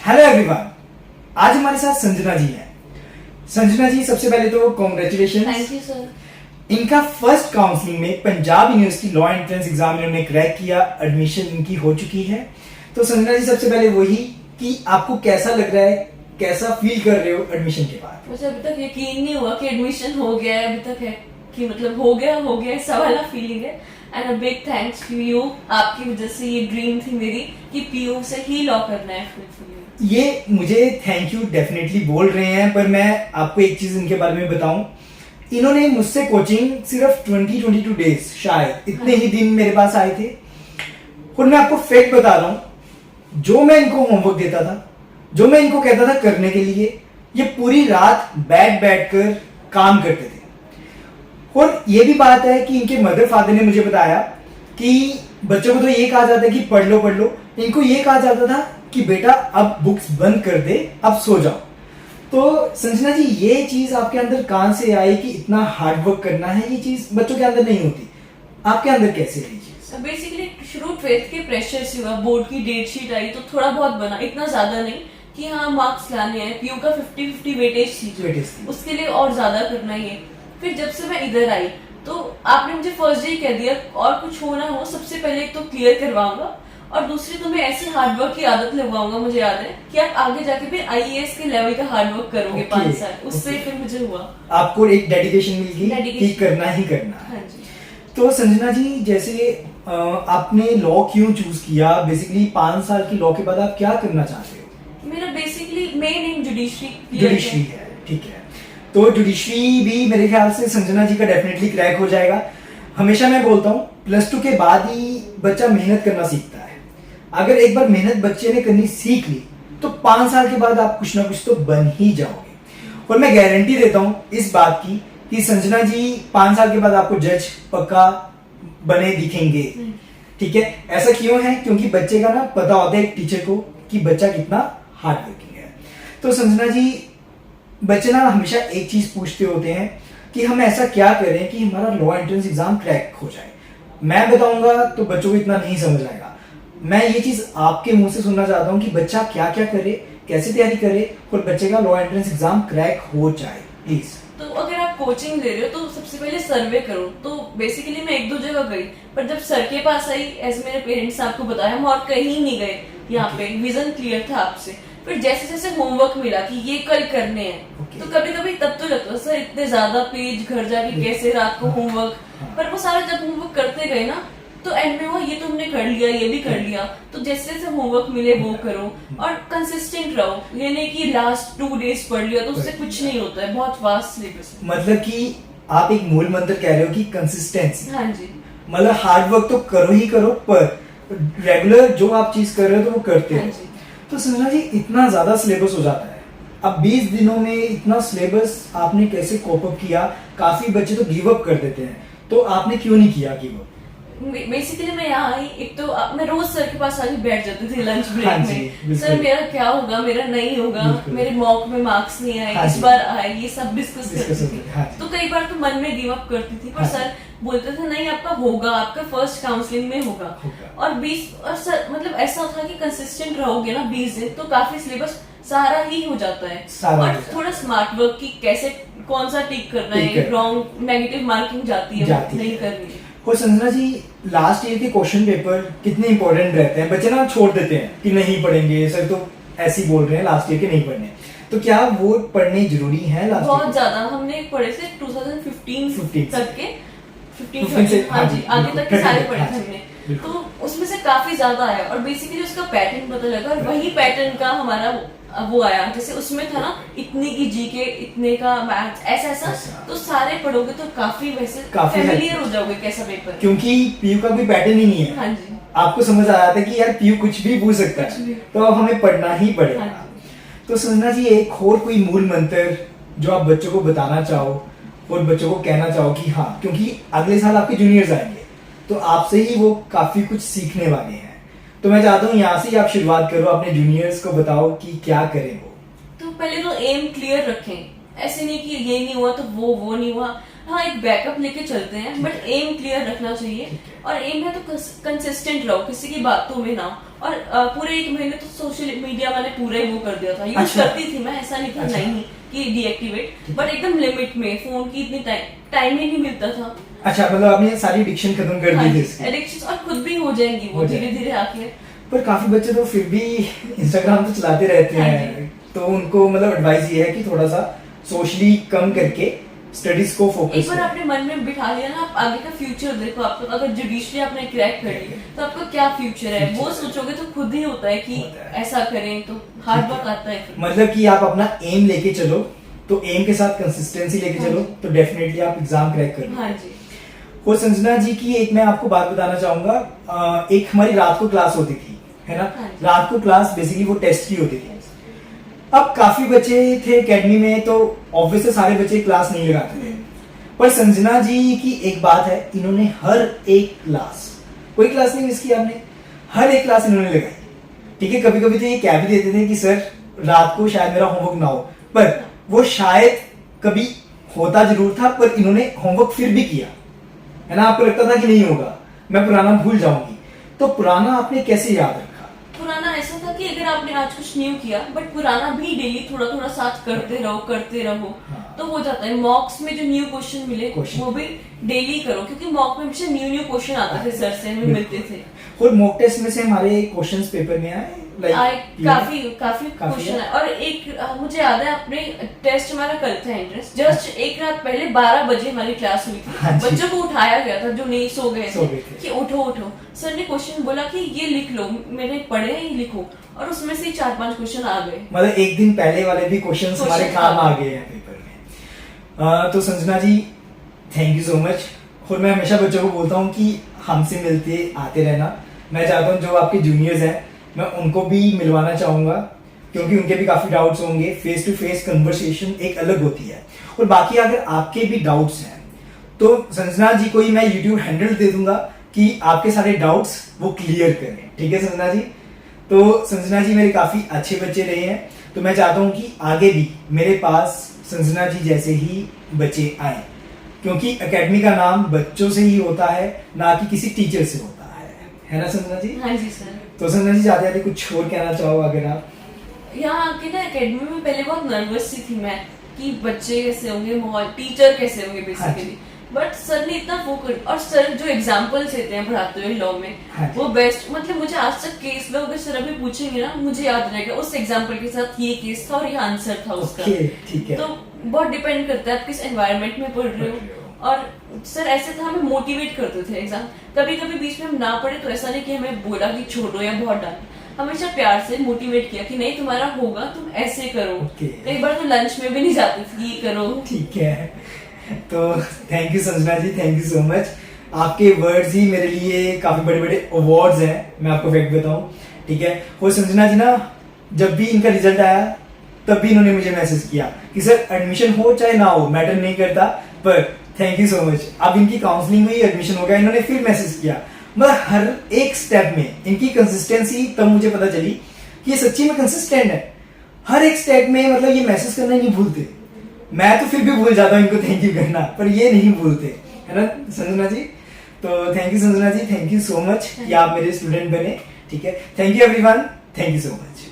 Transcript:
Hello everyone, आज हमारे साथ संजना जी हैं। संजना जी, सबसे पहले तो कॉन्ग्रेचुलेशन। Thank you sir. इनका फर्स्ट काउंसलिंग में Punjab university law entrance exam इन्होंने क्रैक किया, एडमिशन इनकी हो चुकी है। तो संजना जी, सबसे पहले वही कि आपको कैसा लग रहा है, कैसा फील कर रहे हो एडमिशन के बाद? मुझे अभी तक यकीन नहीं हुआ कि एडमिशन हो गया है। अभी तक है कि मतलब हो गया ऐसा वाला फीलिंग है। And a big thanks to you, आपकी वजह से ये ड्रीम थी मेरी कि पीयू से ही लॉ करना है फुल। ये मुझे थैंक यू डेफिनेटली बोल रहे हैं, पर मैं आपको एक चीज इनके बारे में बताऊं। इन्होंने मुझसे कोचिंग सिर्फ 22 डेज, शायद इतने ही दिन मेरे पास आए थे। और मैं आपको फैक्ट बता रहा हूं, जो मैं इनको होमवर्क देता था, जो मैं इनको कहता था करने के लिए, ये पूरी रात बैठ कर काम करते थे। और ये भी बात है कि इनके मदर फादर ने मुझे बताया कि बच्चों को तो ये कहा जाता है कि पढ़ लो, इनको ये कहा जाता था कि बेटा अब बुक्स बंद कर दे, अब सो जाओ। तो संजना जी, ये चीज आपके अंदर कहां से आई कि इतना हार्ड वर्क करना है? ये चीज बच्चों के अंदर नहीं होती, आपके अंदर कैसे आई चीज? बेसिकली शुरू 12th के प्रेशर से हुआ। बोर्ड की डेट शीट आई तो थोड़ा बहुत बना, इतना ज्यादा नहीं कि हाँ मार्क्स लाने हैं। पीयू का 50-50 वेटेज थी, उसके लिए और ज्यादा करना ही है। फिर जब से मैं इधर आई तो आपने मुझे फर्स्ट डे कह दिया और कुछ हो ना हो, सबसे पहले तो क्लियर करवाऊंगा और दूसरी तो मैं ऐसे हार्डवर्क की आदत लगवाऊंगा। मुझे याद है कि आप आगे जाके भी आईएएस के लेवल का हार्डवर्क करोगे 5 साल, उससे फिर मुझे हुआ, आपको एक डेडिकेशन मिल गई कि करना ही करना। हाँ जी। तो संजना जी, जैसे आपने लॉ क्यों चूज किया? बेसिकली 5 साल की लॉ के बाद आप क्या करना चाहते हो? मेरा बेसिकली मेन एम जुडिशरी है, ठीक है। तो जुडिशरी भी मेरे ख्याल से संजना जी का डेफिनेटली क्रैक हो जाएगा। हमेशा मैं बोलता हूँ +2 के बाद ही बच्चा मेहनत करना सीखता है। अगर एक बार मेहनत बच्चे ने करनी सीख ली तो 5 साल के बाद आप कुछ ना कुछ तो बन ही जाओगे। और मैं गारंटी देता हूँ इस बात की कि संजना जी 5 साल के बाद आपको जज पक्का बने दिखेंगे। ठीक है, ऐसा क्यों है? क्योंकि बच्चे का ना पता होता है एक टीचर को कि बच्चा कितना हार्ड वर्किंग है। तो संजना जी, बच्चे ना हमेशा एक चीज पूछते होते हैं कि हम ऐसा क्या करें कि हमारा लॉ एंट्रेंस एग्जाम क्रैक हो जाए। मैं बताऊंगा तो बच्चों को इतना नहीं समझ आएगा। मैं ये चीज आपके मुंह से सुनना चाहता हूँ कि बच्चा क्या क्या करे, कैसे तैयारी करे और बच्चे का लॉ एंट्रेंस एग्जाम क्रैक हो जाए, प्लीज। तो अगर आप कोचिंग ले रहे हो तो सबसे पहले सर्वे करो। तो बेसिकली मैं 1-2 जगह गई, पर जब सर के पास आई, एज मेरे पेरेंट्स ने आपको बताया, हम और कहीं नहीं गए। यहाँ पे विजन क्लियर था आपसे। फिर जैसे जैसे होमवर्क मिला कि ये कल करने हैं, तो कभी कभी तब तो लगता सर इतने ज्यादा पेज घर जाके कैसे रात को होमवर्क, पर वो सारा जब होमवर्क करते गए ना तो एंड में हुआ ये तुमने कर लिया, ये भी कर लिया। तो जैसे जैसे होमवर्क मिले वो करो और कंसिस्टेंट रहो। ये नहीं कि लास्ट 2 डेज पढ़ लिया तो उससे कुछ नहीं होता है, बहुत वास्ट सिलेबस है। मतलब कि आप एक मूल मंत्र कह रहे हो कि कंसिस्टेंसी। हाँ जी। मतलब हार्ड वर्क तो करो ही करो, पर रेगुलर जो आप चीज कर रहे हो तो वो करते हो। तो संजना जी, इतना ज्यादा सिलेबस हो जाता है, अब 20 दिनों में इतना सिलेबस आपने कैसे कोप अप किया? काफी बच्चे तो गिव अप कर देते हैं, तो आपने क्यों नहीं किया गिव अप? बेसिकली मैं यहाँ आई, एक तो मैं रोज सर के पास आके बैठ जाती थी लंच ब्रेक हाँ में। सर मेरा क्या होगा, मेरा नहीं होगा, मेरे मॉक में मार्क्स नहीं आए, इस बार आए, ये सब डिस्कस करती थी। तो कई बार तो मन में गिव अप करती थी, पर सर बोलते थे नहीं आपका होगा, आपका फर्स्ट काउंसलिंग में होगा। और सर मतलब ऐसा था कि कंसिस्टेंट रहोगे ना 20 दिन तो काफी सिलेबस सारा ही हो जाता है। और थोड़ा स्मार्ट वर्क की कैसे कौन सा टिक करना है, रॉन्ग नेगेटिव मार्किंग जाती है नहीं करनी है। और संजना जी, लास्ट ईयर के क्वेश्चन पेपर कितने इंपॉर्टेंट रहते हैं? बच्चे ना छोड़ देते हैं कि नहीं पढ़ेंगे, सर तो ऐसे ही बोल रहे हैं लास्ट ईयर के नहीं पढ़ने। तो क्या वो पढ़ने जरूरी है? लास्ट बहुत ज्यादा हमने पढ़े थे 2015 तक के, 15 से हाँ जी आगे तक के सारे पढ़े थे हमने। तो उसमें से काफी ज्यादा आया और बेसिकली उसका पैटर्न पता लगा और वही पैटर्न का हमारा वो आया। जैसे उसमें था ना इतने की जीके, इतने का मैथ्स, ऐसा तो सारे पढ़ोगे तो काफी वैसे फैमिलियर हो जाओगे कैसा पेपर, क्योंकि पीयू का कोई पैटर्न ही नहीं है। हाँ जी। आपको समझ आ जाता है कि यार पीयू कुछ भी पूछ सकता है, तो अब हमें पढ़ना ही पड़ेगा। हाँ। तो संजना जी, एक और कोई मूल मंत्र जो आप बच्चों को बताना चाहो और बच्चों को कहना चाहो कि हाँ, क्योंकि अगले साल आपके जूनियर्स आएंगे तो आपसे ही वो काफी कुछ सीखने वाले हैं। तो मैं चाहता हूँ यहाँ से ही आप शुरुआत करो, अपने जूनियर्स को बताओ कि क्या करें वो। तो पहले तो एम क्लियर रखें, ऐसे नहीं कि ये नहीं हुआ तो वो नहीं हुआ। हाँ एक बैकअप लेके चलते हैं, बट एम क्लियर रखना चाहिए। ठीक है। और एम है तो कंसिस्टेंट रहो, किसी की बातों में ना हो। और पूरे 1 महीने तो सोशल मीडिया वाले पूरा ही वो कर दिया था, यूज अच्छा। करती थी मैं, ऐसा नहीं था अच्छा। नहीं कि डीएक्टिवेट, ठीक बट एकदम लिमिट में। फोन की इतनी टाइम ही नहीं मिलता था। अच्छा, मतलब आपने सारी एडिक्शन खत्म कर दी थी इसकी। एडिक्शन और खुद भी हो जाएंगी वो हो धीरे जाएंगी। धीरे आके। पर काफी बच्चे तो फिर भी इंस्टाग्राम तो चलाते रहते हाँ हैं, तो उनको मतलब एडवाइस ये है कि थोड़ा सा सोशली कम करके स्टडीज को एक फोकस बार अपने मन में बिठा लिया ना, आप आगे का फ्यूचर देखो। आपको अगर जुडिशली आपने क्रैक कर ली तो आपका क्या फ्यूचर है वो सोचोगे तो खुद ही होता है कि होता है। ऐसा करें तो हार्ड वर्क आता है फिर। मतलब कि आप अपना एम लेके चलो, तो एम के साथ कंसिस्टेंसी लेके हाँ चलो, जी। तो डेफिनेटली आप एग्जाम क्रैक कर लो। हाँ जी। और संजना जी की एक मैं आपको बात बताना चाहूंगा, एक हमारी रात को क्लास होती थी, है ना। हाँ जी। रात को क्लास बेसिकली वो टेस्ट की होती थी। अब काफी बच्चे थे एकेडमी में, तो ऑब्वियसली सारे बच्चे क्लास नहीं लगाते थे, पर संजना जी की एक बात है, इन्होंने हर एक क्लास, कोई क्लास नहीं मिस किया आपने, हर एक क्लास इन्होंने लगाई। ठीक है, कभी कभी तो ये कह भी देते थे कि सर रात को शायद मेरा होमवर्क ना हो, पर वो शायद कभी होता जरूर था, पर इन्होंने होमवर्क फिर भी किया, है ना। आपको लगता था कि नहीं होगा, मैं पुराना भूल जाऊंगी, तो पुराना आपने कैसे याद रखा? पुराना ऐसा था कि अगर आपने आज कुछ न्यू किया बट पुराना भी डेली थोड़ा थोड़ा साथ करते रहो हाँ। तो हो जाता है। मॉक्स में जो न्यू क्वेश्चन मिले Question। वो भी डेली करो, क्योंकि मॉक में हमेशा न्यू न्यू क्वेश्चन आते थे, सर से हमें मिलते थे। और मॉक टेस्ट में से हमारे क्वेश्चंस पेपर में आए, काफी काफी काफी क्वेश्चन है। है। और एक मुझे याद है, अपने टेस्ट हमारा कल था एंट्रेंस, जस्ट एक रात पहले 12 बजे हमारी क्लास हुई थी। हाँ जी। बच्चों को उठाया गया था जो नहीं सो गए सो थे गए थे। कि उठो उठो। सर ने क्वेश्चन बोला कि ये लिख लो, मैंने पढ़े हैं, ये लिखो, और उसमें से 4-5 क्वेश्चन आ गए। मतलब एक दिन पहले वाले भी क्वेश्चंस हमारे Question काम आ आ गए हैं पेपर में। तो Sanjana ji thank you so much. और मैं हमेशा बच्चों को बोलता हूँ कि हमसे मिलते आते रहना। मैं चाहता हूँ जो आपके जूनियर्स हैं मैं उनको भी मिलवाना चाहूंगा, क्योंकि उनके भी काफी डाउट्स होंगे। फेस टू फेस कन्वर्सेशन एक अलग होती है। और बाकी अगर आपके भी डाउट्स हैं तो संजना जी को ही मैं यूट्यूब हैंडल दे दूंगा कि आपके सारे डाउट्स वो क्लियर करें। ठीक है संजना जी? तो संजना जी मेरे काफी अच्छे बच्चे रहे हैं, तो मैं चाहता हूँ कि आगे भी मेरे पास संजना जी जैसे ही बच्चे आए, क्योंकि एकेडमी का नाम बच्चों से ही होता है, ना कि किसी टीचर से होता है ना संजना जी? हाँ जी सर। तो संजना जी चाहते थे कुछ और कहना चाहो अगर आप? यहाँ आके ना एकेडमी में पहले बहुत नर्वस सी थी मैं कि बच्चे कैसे होंगे, माहौल, टीचर कैसे होंगे बेसिकली। बट सर ने इतना फोकस, और सर जो एग्जांपल्स देते हैं पढ़ाते हुए लॉ में, हाँ जी। वो बेस्ट। मतलब मुझे आज तक केस लॉ अगर सर अभी पूछेंगे ना, मुझे याद रहेगा उस एग्जांपल के साथ ये केस था और ये आंसर था उसका। ओके, ठीक है। तो बहुत डिपेंड करता है आप किस एनवायरनमेंट में पढ़ रहे हो। और सर ऐसे था, हमें मोटिवेट करते थे एग्जाम। कभी कभी बीच में हम ना पढ़े तो ऐसा नहीं कि हमें बोला कि छोड़ो या बहुत डांट, हमेशा प्यार से मोटिवेट किया कि नहीं तुम्हारा होगा, तुम ऐसे करो। Okay। कई बार तो लंच में भी नहीं जाते थे, ये करो। ठीक है, तो thank you Sanjana ji, thank you so much. आपके वर्ड्स ही मेरे लिए काफी बड़े बड़े अवार्ड्स हैं, मैं आपको फैक्ट बताऊं। ठीक है, और संजना जी ना जब भी इनका रिजल्ट आया तब भी इन्होंने मुझे मैसेज किया कि सर एडमिशन हो चाहे ना हो मैटर नहीं करता, पर थैंक यू सो मच। अब इनकी काउंसलिंग हुई, एडमिशन हो गया, इन्होंने फिर मैसेज किया। मतलब हर एक स्टेप में इनकी कंसिस्टेंसी, तब मुझे पता चली कि ये सच्ची में कंसिस्टेंट है। हर एक स्टेप में मतलब ये मैसेज करना नहीं भूलते। मैं तो फिर भी भूल जाता हूँ इनको थैंक यू करना, पर ये नहीं भूलते, है ना संजना जी? तो thank you Sanjana ji, thank you so much कि आप मेरे स्टूडेंट बने। ठीक है, thank you everyone, thank you so much.